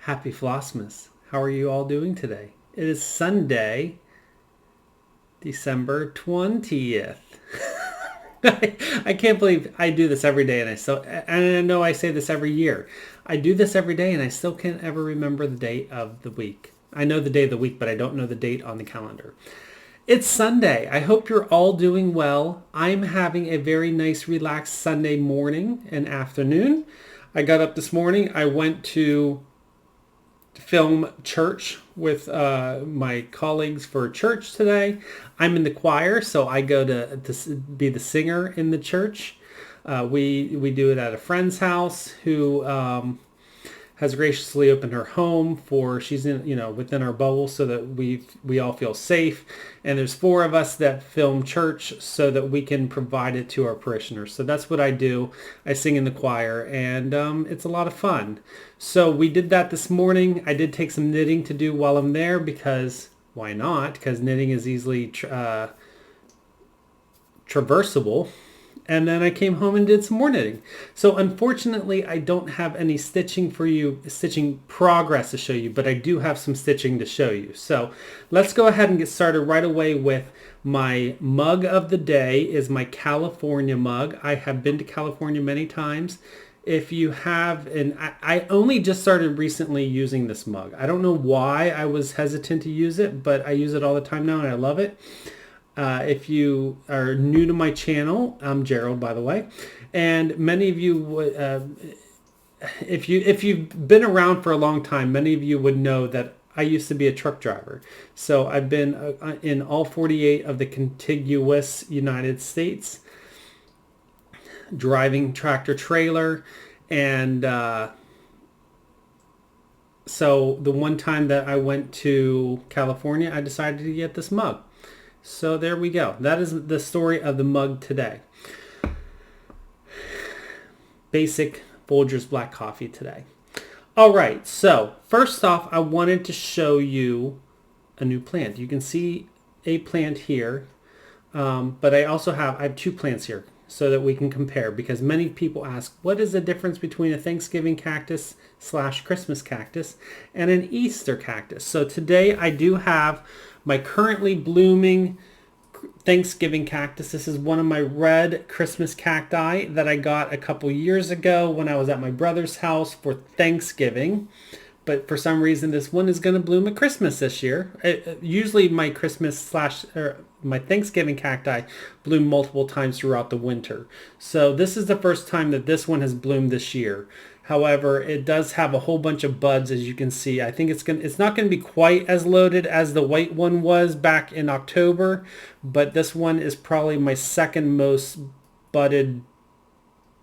Happy Flossmas. How are you all doing today? It is Sunday, December 20th. I can't believe I do this every day and I know I say this every year. I do this every day and I still can't ever remember the date of the week. I know the day of the week, but I don't know the date on the calendar. It's Sunday. I hope you're all doing well. I'm having a very nice, relaxed Sunday morning and afternoon. I got up this morning. I went to film church with my colleagues for church today. I'm in the choir, so I go to be the singer in the church. We do it at a friend's house who has graciously opened her home for, she's in, within our bubble so that we all feel safe. And there's 4 of us that film church so that we can provide it to our parishioners. So that's what I do. I sing in the choir and it's a lot of fun. So we did that this morning. I did take some knitting to do while I'm there because why not? Because knitting is easily traversable. And then I came home and did some more knitting. So unfortunately, I don't have any stitching progress to show you, but I do have some stitching to show you. So let's go ahead and get started right away with my mug of the day is my California mug. I have been to California many times. If you have, and I only just started recently using this mug. I don't know why I was hesitant to use it, but I use it all the time now and I love it. If you are new to my channel, I'm Gerald, by the way, and many of you would, if you've been around for a long time, many of you would know that I used to be a truck driver. So I've been in all 48 of the contiguous United States, driving tractor trailer, and so the one time that I went to California, I decided to get this mug. So there we go. That is the story of the mug today. Basic Folgers black coffee today. All right. So first off, I wanted to show you a new plant. You can see a plant here, but I have 2 plants here so that we can compare because many people ask, what is the difference between a Thanksgiving cactus / Christmas cactus and an Easter cactus? So today I do have my currently blooming Thanksgiving cactus. This is one of my red Christmas cacti that I got a couple years ago when I was at my brother's house for Thanksgiving. But for some reason, this one is going to bloom at Christmas this year. Usually my my Thanksgiving cacti bloom multiple times throughout the winter. So this is the first time that this one has bloomed this year. However, it does have a whole bunch of buds, as you can see. I think it's not going to be quite as loaded as the white one was back in October, but this one is probably my second most budded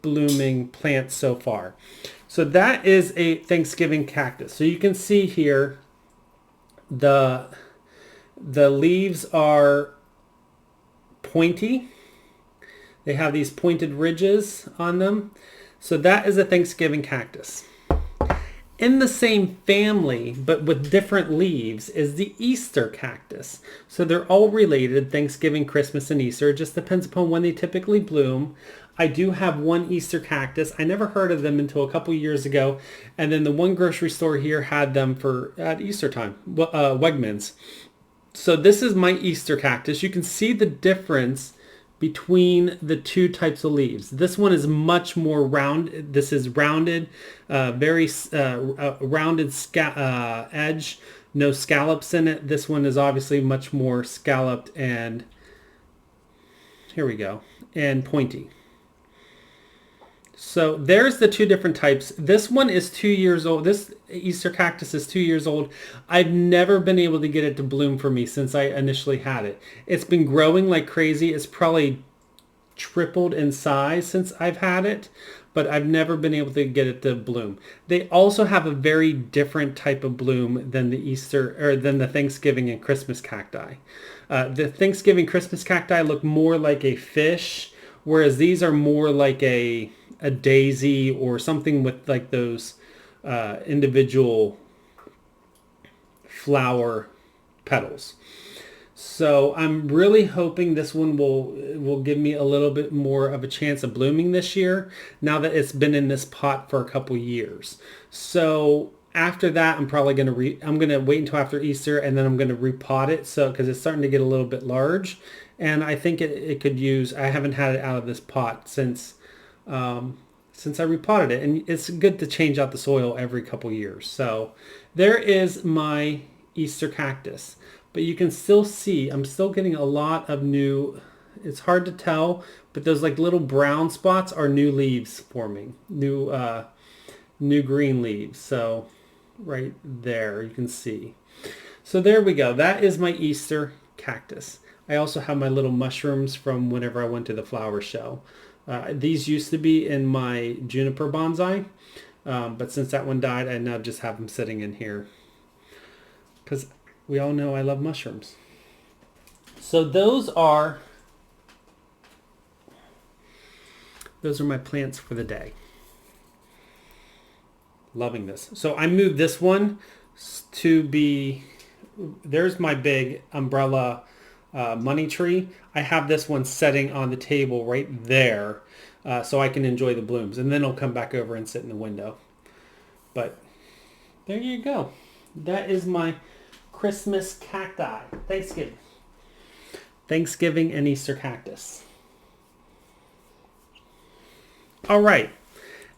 blooming plant so far. So that is a Thanksgiving cactus. So you can see here the leaves are pointy. They have these pointed ridges on them. So that is a Thanksgiving cactus. In the same family, but with different leaves, is the Easter cactus. So they're all related, Thanksgiving, Christmas, and Easter. It just depends upon when they typically bloom. I do have one Easter cactus. I never heard of them until a couple years ago. And then the one grocery store here had them at Easter time, Wegmans. So this is my Easter cactus. You can see the difference between the 2 types of leaves. This one is much more round. This is rounded, very rounded edge, no scallops in it. This one is obviously much more scalloped and here we go, and pointy. So there's the 2 different types. This one is 2 years old. This Easter cactus is 2 years old. I've never been able to get it to bloom for me since I initially had it. It's been growing like crazy. It's probably tripled in size since I've had it, but I've never been able to get it to bloom. They also have a very different type of bloom than the Thanksgiving and Christmas cacti. The Thanksgiving Christmas cacti look more like a fish, whereas these are more like a daisy or something with like those individual flower petals. So I'm really hoping this one will give me a little bit more of a chance of blooming this year now that it's been in this pot for a couple years. So After that, I'm probably going to I'm going to wait until after Easter, and then I'm going to repot it, so because it's starting to get a little bit large, and I think it could use. I haven't had it out of this pot since I repotted it, and it's good to change out the soil every couple years. So there is my Easter cactus, but you can still see I'm still getting a lot of new. It's hard to tell, but those like little brown spots are new leaves forming, new green leaves. So right there you can see. So there we go. That is my Easter cactus. I also have my little mushrooms from whenever I went to the flower show. These used to be in my juniper bonsai, but since that one died, I now just have them sitting in here because we all know I love mushrooms. So those are my plants for the day. Loving this. So I moved this one to be, there's my big umbrella money tree. I have this one setting on the table right there so I can enjoy the blooms, and then I'll come back over and sit in the window. But there you go. That is my Christmas cacti. Thanksgiving and Easter cactus. All right.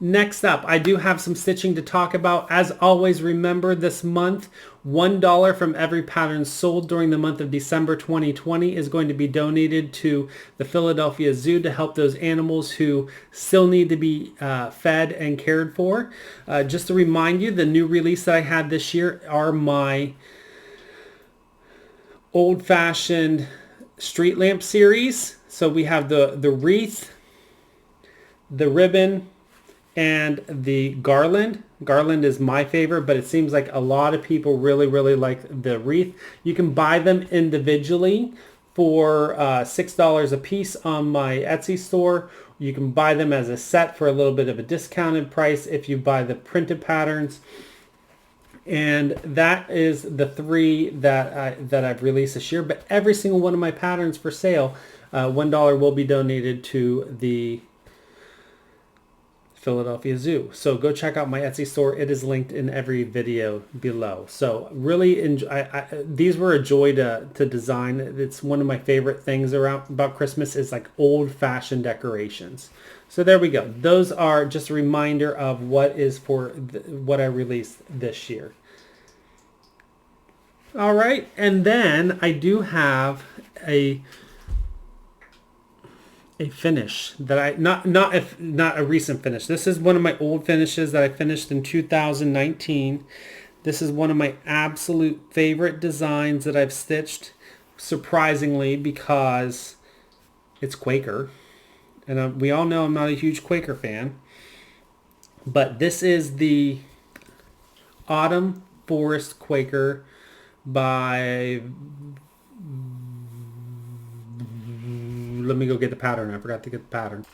Next up, I do have some stitching to talk about. As always, remember this month, $1 from every pattern sold during the month of December 2020 is going to be donated to the Philadelphia Zoo to help those animals who still need to be fed and cared for. Just to remind you, the new release that I had this year are my old-fashioned street lamp series. So we have the wreath, the ribbon, and the garland. Garland is my favorite, but it seems like a lot of people really, really like the wreath. You can buy them individually for $6 a piece on my Etsy store. You can buy them as a set for a little bit of a discounted price if you buy the printed patterns. And that is the 3 that I've released this year. But every single one of my patterns for sale, $1 will be donated to the Philadelphia Zoo. So go check out my Etsy store. It is linked in every video below. So really enjoy. These were a joy to design. It's one of my favorite things about Christmas is like old-fashioned decorations. So there we go. Those are just a reminder of what is for what I released this year. All right, and then I do have a finish that I not a recent finish. This is one of my old finishes that I finished in 2019. This is one of my absolute favorite designs that I've stitched, surprisingly, because it's Quaker. And we all know I'm not a huge Quaker fan. But this is the Autumn Forest Quaker by... Let me go get the pattern. I forgot to get the pattern.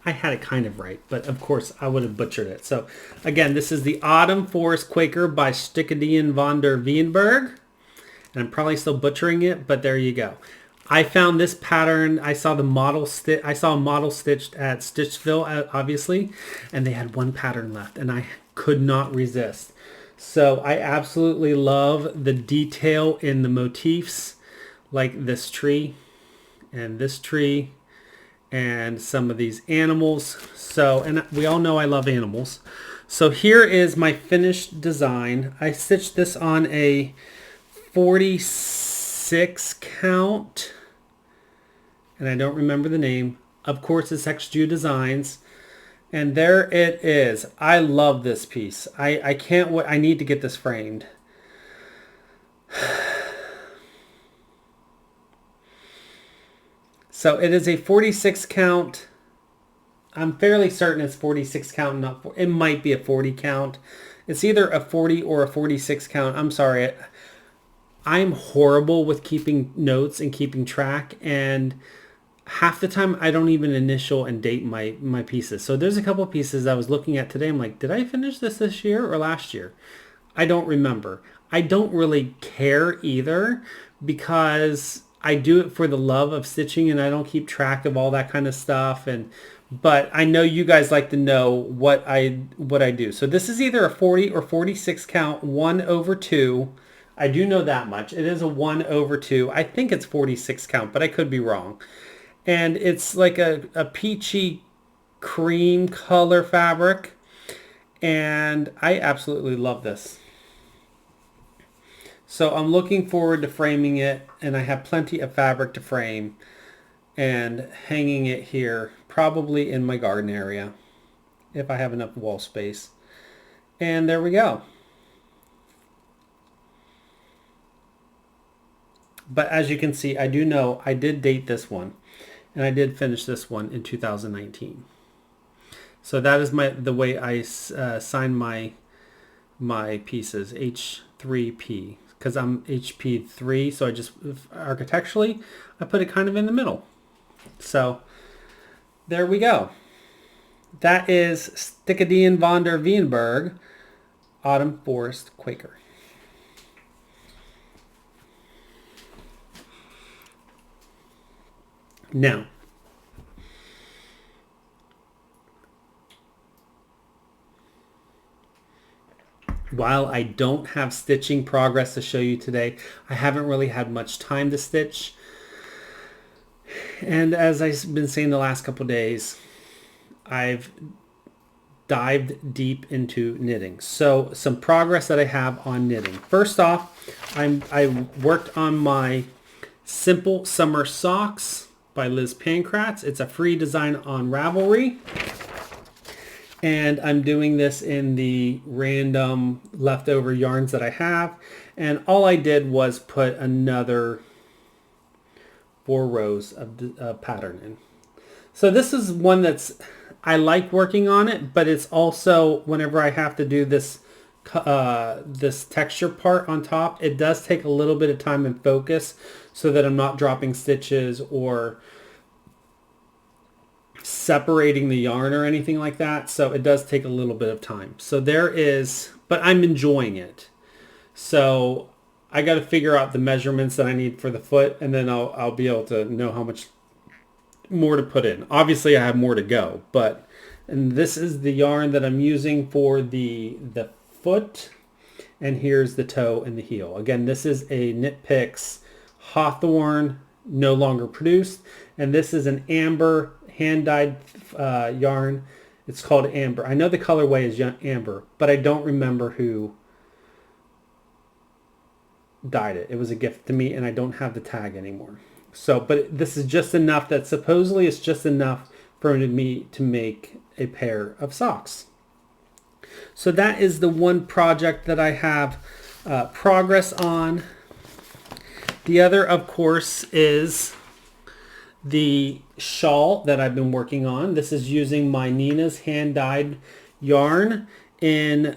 I had it kind of right, but of course I would have butchered it. So again, this is the Autumn Forest Quaker by Stickedian von der Weenberg. And I'm probably still butchering it, but there you go. I found this pattern. I saw a model stitched at Stitchville, obviously, and they had one pattern left, and I could not resist. So I absolutely love the detail in the motifs, like this tree and this tree and some of these animals. So, and we all know I love animals. So here is my finished design. I stitched this on a 46 count, and I don't remember the name. Of course, it's XJU Designs. And there it is. I love this piece. I can't wait. I need to get this framed. So it is a 46 count. I'm fairly certain it's 46 count. It might be a 40 count. It's either a 40 or a 46 count. I'm sorry. I'm horrible with keeping notes and keeping track. And half the time I don't even initial and date my pieces. So there's a couple pieces I was looking at today. I'm like, did I finish this year or last year? I don't remember. I don't really care either because I do it for the love of stitching and I don't keep track of all that kind of stuff. but I know you guys like to know what I do. So this is either a 40 or 46 count 1/2. I do know that much. It is a 1/2. I think it's 46 count, but I could be wrong. And it's like a peachy cream color fabric. And I absolutely love this. So I'm looking forward to framing it, and I have plenty of fabric to frame and hanging it here, probably in my garden area, if I have enough wall space. And there we go. But as you can see, I do know I did date this one, and I did finish this one in 2019. So that is the way I sign my pieces, H3P, because I'm HP3. So I just architecturally I put it kind of in the middle. So there we go. That is Stickadien von der Wienberg Autumn Forest Quaker. Now, while I don't have stitching progress to show you today, I haven't really had much time to stitch. And as I've been saying the last couple days, I've dived deep into knitting. So some progress that I have on knitting. First off, I worked on my Simple Summer Socks by Liz Pankratz. It's a free design on Ravelry. And I'm doing this in the random leftover yarns that I have. And all I did was put another 4 rows of pattern in. So this is one I like working on it, but it's also, whenever I have to do this this texture part on top, it does take a little bit of time and focus so that I'm not dropping stitches or separating the yarn or anything like that. So it does take a little bit of time. So but I'm enjoying it. So I got to figure out the measurements that I need for the foot, and then I'll be able to know how much more to put in. Obviously I have more to go, and this is the yarn that I'm using for the foot, and here's the toe and the heel. Again, this is a Knit Picks Hawthorne, no longer produced, and this is an amber hand-dyed yarn. It's called Amber. I know the colorway is Amber, but I don't remember who dyed it. It was a gift to me, and I don't have the tag anymore. So, but this is just enough that supposedly it's just enough for me to make a pair of socks. So that is the one project that I have progress on. The other, of course, is the shawl that I've been working on. This is using my Nina's hand-dyed yarn in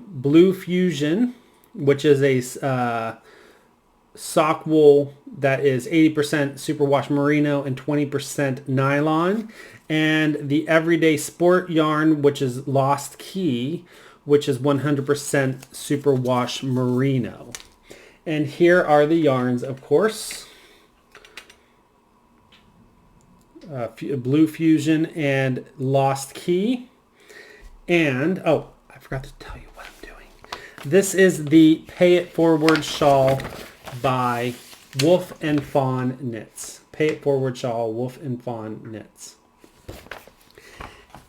Blue Fusion, which is a sock wool that is 80% superwash merino and 20% nylon, and the Everyday Sport yarn, which is Lost Key, which is 100% superwash merino. And here are the yarns, of course. Blue Fusion and Lost Key. And, oh, I forgot to tell you what I'm doing. This is the Pay It Forward shawl by Wolf and Fawn Knits. Pay It Forward shawl, Wolf and Fawn Knits.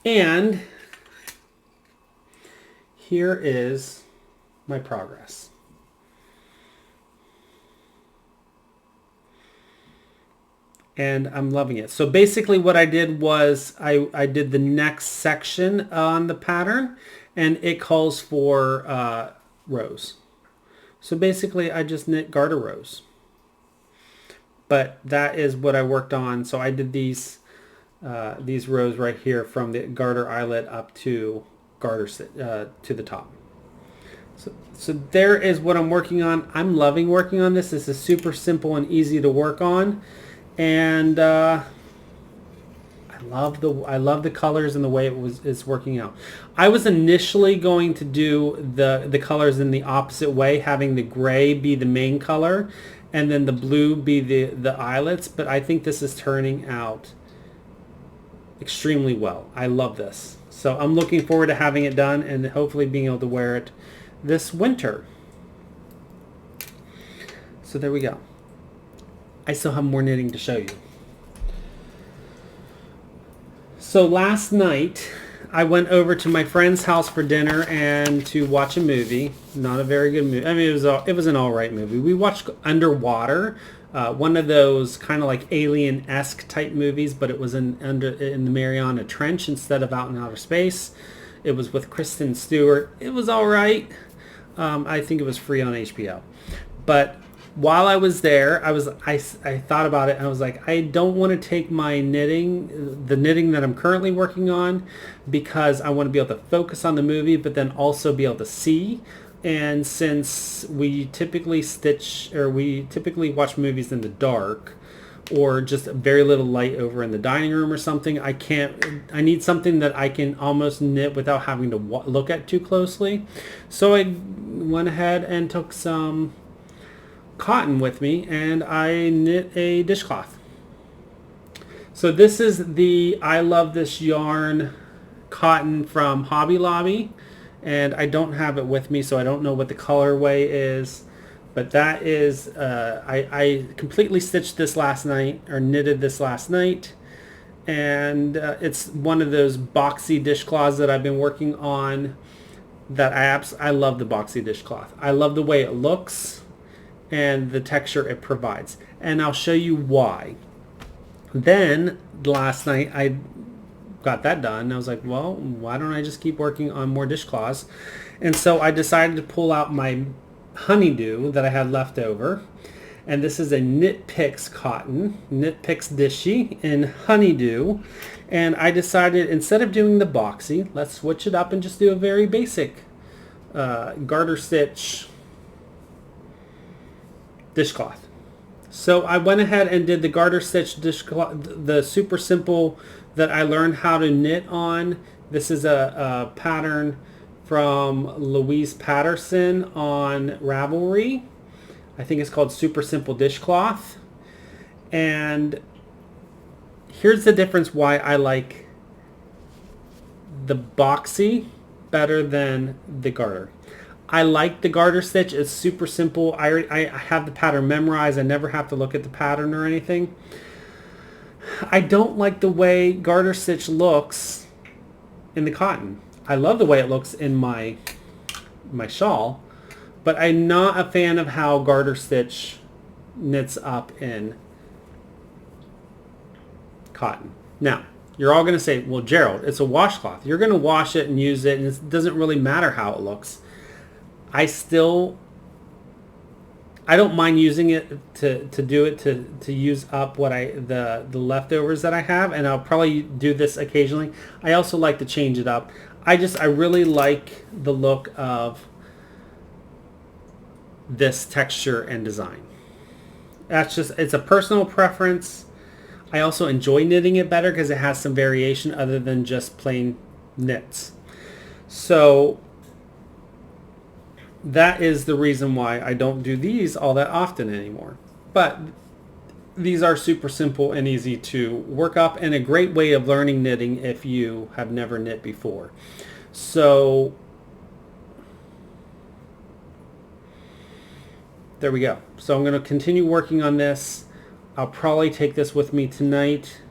And here is my progress. And I'm loving it. So basically what I did was I did the next section on the pattern, and it calls for rows. So basically I just knit garter rows. But that is what I worked on. So I did these rows right here from the garter eyelet up to garter to the top. So there is what I'm working on. I'm loving working on this. This is super simple and easy to work on. And I love the colors and the way it's working out. I was initially going to do the colors in the opposite way, having the gray be the main color and then the blue be the eyelets, but I think this is turning out extremely well. I love this. So I'm looking forward to having it done and hopefully being able to wear it this winter. So there we go. I still have more knitting to show you. So last night I went over to my friend's house for dinner and to watch a movie. Not a very good movie. I mean, it was an all right movie. We watched Underwater, one of those kind of like Alien-esque type movies, but it was in the Mariana Trench instead of out in outer space. It was with Kristen Stewart. It was all right. I think it was free on HBO. But while I was there, I thought about it and I was like, I don't want to take my knitting, the knitting that I'm currently working on, because I want to be able to focus on the movie, but then also be able to see. And since we typically watch movies in the dark or just very little light over in the dining room or something, I need something that I can almost knit without having to look at too closely. So I went ahead and took some cotton with me and I knit a dishcloth. So this is the I Love This Yarn cotton from Hobby Lobby, and I don't have it with me, so I don't know what the colorway is, but that is I completely stitched this last night, or knitted this last night, and it's one of those boxy dishcloths that I've been working on that I love the boxy dishcloth. I love the way it looks and the texture it provides, and I'll show you why. Then last night I got that done and I was like, well, why don't I just keep working on more dishcloths? And so I decided to pull out my honeydew that I had left over, and this is a Knit Picks cotton, Knit Picks Dishy in honeydew, and I decided instead of doing the boxy, let's switch it up and just do a very basic garter stitch dishcloth. So I went ahead and did the garter stitch dishcloth, the super simple that I learned how to knit on. This is a pattern from Louise Patterson on Ravelry. I think it's called Super Simple Dishcloth. And here's the difference why I like the boxy better than the garter. I like the garter stitch. It's super simple. I have the pattern memorized. I never have to look at the pattern or anything. I don't like the way garter stitch looks in the cotton. I love the way it looks in my shawl, but I'm not a fan of how garter stitch knits up in cotton. Now, you're all going to say, well, Gerald, it's a washcloth. You're going to wash it and use it, and it doesn't really matter how it looks. I don't mind using it to use up what the leftovers that I have, and I'll probably do this occasionally. I also like to change it up. I really like the look of this texture and design. It's a personal preference. I also enjoy knitting it better because it has some variation other than just plain knits. So that is the reason why I don't do these all that often anymore. But these are super simple and easy to work up, and a great way of learning knitting if you have never knit before. So there we go. So I'm going to continue working on this. I'll probably take this with me tonight.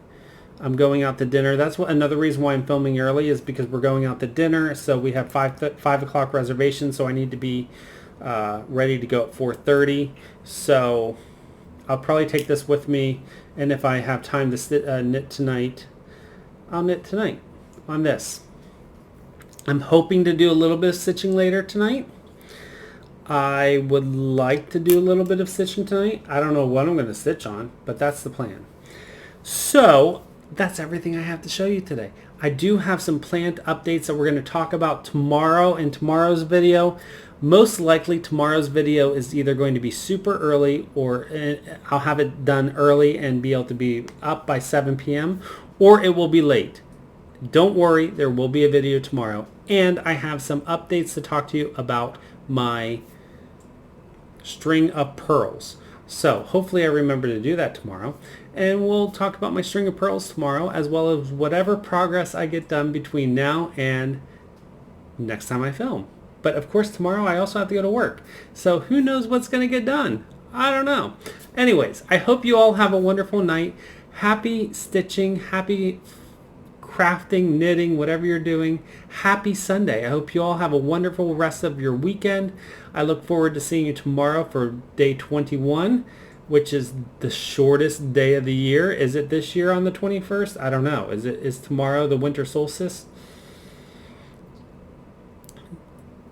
I'm going out to dinner. That's another reason why I'm filming early, is because we're going out to dinner. So we have 5 o'clock reservation, so I need to be ready to go at 4:30. So I'll probably take this with me, and if I have time to knit tonight, I'll knit tonight on this. I'm hoping to do a little bit of stitching later tonight. I would like to do a little bit of stitching tonight. I don't know what I'm going to stitch on, but that's the plan. So that's everything I have to show you today. I do have some planned updates that we're going to talk about tomorrow in tomorrow's video. Most likely tomorrow's video is either going to be super early, or I'll have it done early and be able to be up by 7 p.m. or it will be late. Don't worry, there will be a video tomorrow. And I have some updates to talk to you about my string of pearls. So hopefully I remember to do that tomorrow. And we'll talk about my string of pearls tomorrow, as well as whatever progress I get done between now and next time I film. But of course tomorrow I also have to go to work. So who knows what's going to get done? I don't know. Anyways, I hope you all have a wonderful night. Happy stitching, happy crafting, knitting, whatever you're doing. Happy Sunday. I hope you all have a wonderful rest of your weekend. I look forward to seeing you tomorrow for day 21, which is the shortest day of the year. Is it this year on the 21st? I don't know. Is tomorrow the winter solstice?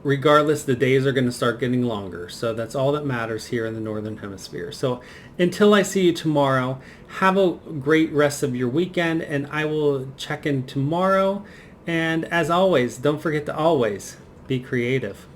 Regardless, the days are going to start getting longer. So that's all that matters here in the Northern Hemisphere. So until I see you tomorrow, have a great rest of your weekend, and I will check in tomorrow. And as always, don't forget to always be creative.